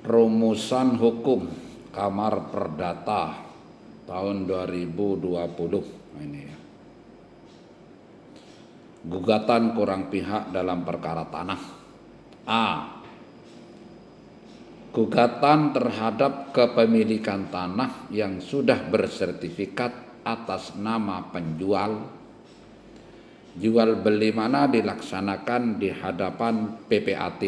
Rumusan Hukum Kamar Perdata tahun 2020 ini ya. Gugatan kurang pihak dalam perkara tanah. A. Gugatan terhadap kepemilikan tanah yang sudah bersertifikat atas nama penjual, jual beli mana dilaksanakan di hadapan PPAT,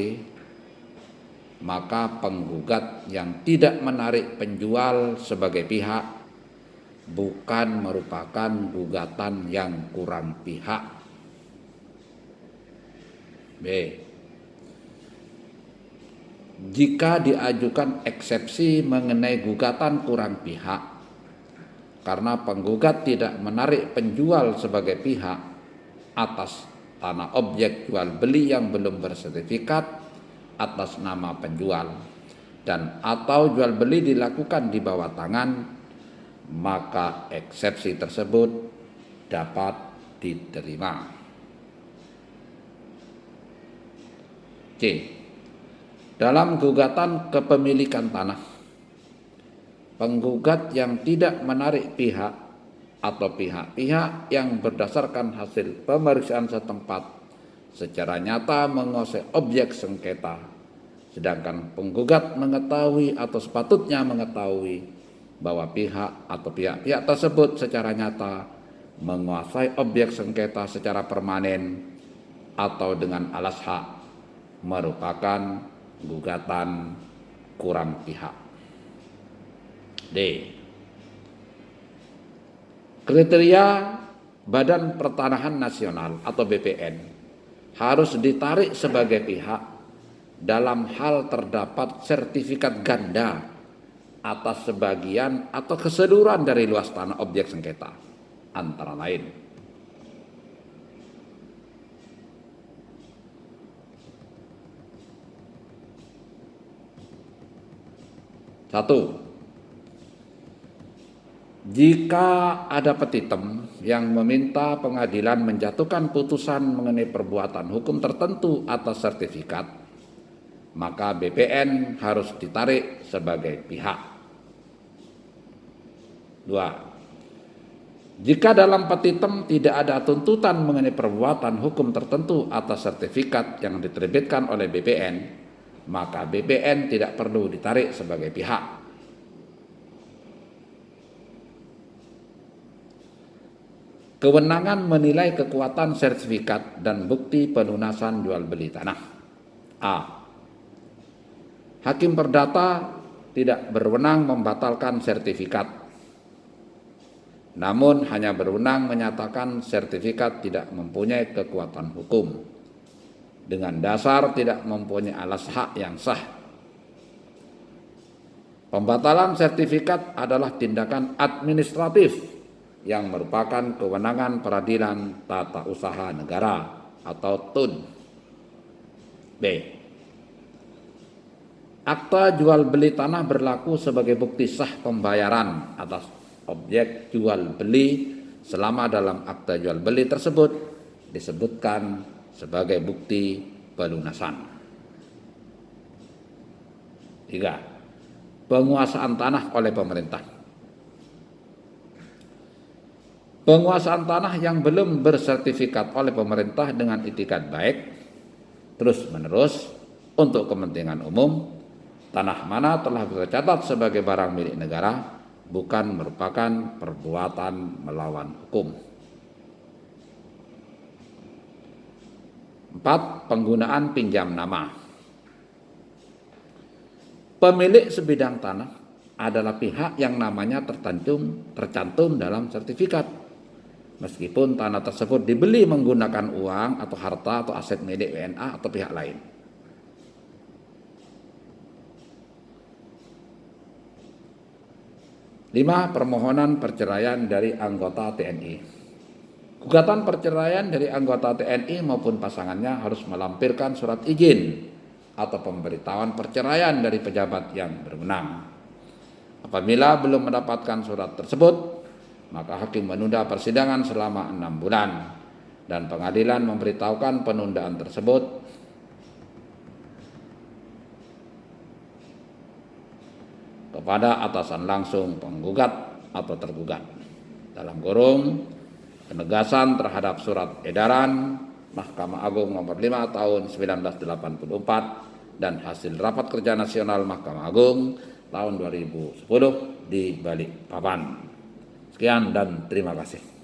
maka penggugat yang tidak menarik penjual sebagai pihak bukan merupakan gugatan yang kurang pihak. B. Jika diajukan eksepsi mengenai gugatan kurang pihak karena penggugat tidak menarik penjual sebagai pihak atas tanah objek jual beli yang belum bersertifikat atas nama penjual dan atau jual beli dilakukan di bawah tangan, maka eksepsi tersebut dapat diterima. C. Dalam gugatan kepemilikan tanah, penggugat yang tidak menarik pihak atau pihak-pihak yang berdasarkan hasil pemeriksaan setempat secara nyata menguasai objek sengketa, sedangkan penggugat mengetahui atau sepatutnya mengetahui bahwa pihak atau pihak-pihak tersebut secara nyata menguasai objek sengketa secara permanen atau dengan alas hak, merupakan gugatan kurang pihak. D. Kriteria Badan Pertanahan Nasional atau BPN harus ditarik sebagai pihak dalam hal terdapat sertifikat ganda atas sebagian atau keseluruhan dari luas tanah objek sengketa, antara lain: satu, jika ada petitum yang meminta pengadilan menjatuhkan putusan mengenai perbuatan hukum tertentu atas sertifikat, maka BPN harus ditarik sebagai pihak. 2. Jika dalam petitum tidak ada tuntutan mengenai perbuatan hukum tertentu atas sertifikat yang diterbitkan oleh BPN, maka BPN tidak perlu ditarik sebagai pihak. Kewenangan menilai kekuatan sertifikat dan bukti pelunasan jual beli tanah. A. Hakim perdata tidak berwenang membatalkan sertifikat, namun hanya berwenang menyatakan sertifikat tidak mempunyai kekuatan hukum dengan dasar tidak mempunyai alas hak yang sah. Pembatalan sertifikat adalah tindakan administratif yang merupakan kewenangan Peradilan Tata Usaha Negara atau TUN. B. Akta jual beli tanah berlaku sebagai bukti sah pembayaran atas objek jual beli selama dalam akta jual beli tersebut disebutkan sebagai bukti pelunasan. 3. Penguasaan tanah oleh pemerintah. Penguasaan tanah yang belum bersertifikat oleh pemerintah dengan itikat baik terus-menerus untuk kepentingan umum, tanah mana telah tercatat sebagai barang milik negara bukan merupakan perbuatan melawan hukum. 4. Penggunaan pinjam nama. Pemilik sebidang tanah adalah pihak yang namanya tercantum dalam sertifikat, meskipun tanah tersebut dibeli menggunakan uang atau harta atau aset milik WNA atau pihak lain. 5. Permohonan perceraian dari anggota TNI. Gugatan perceraian dari anggota TNI maupun pasangannya harus melampirkan surat izin atau pemberitahuan perceraian dari pejabat yang berwenang. Apabila belum mendapatkan surat tersebut, maka hakim menunda persidangan selama 6 bulan dan pengadilan memberitahukan penundaan tersebut kepada atasan langsung penggugat atau tergugat. Dalam kurung, penegasan terhadap surat edaran Mahkamah Agung nomor 5 tahun 1984 dan hasil rapat kerja nasional Mahkamah Agung tahun 2010 di Balikpapan. Sekian dan terima kasih.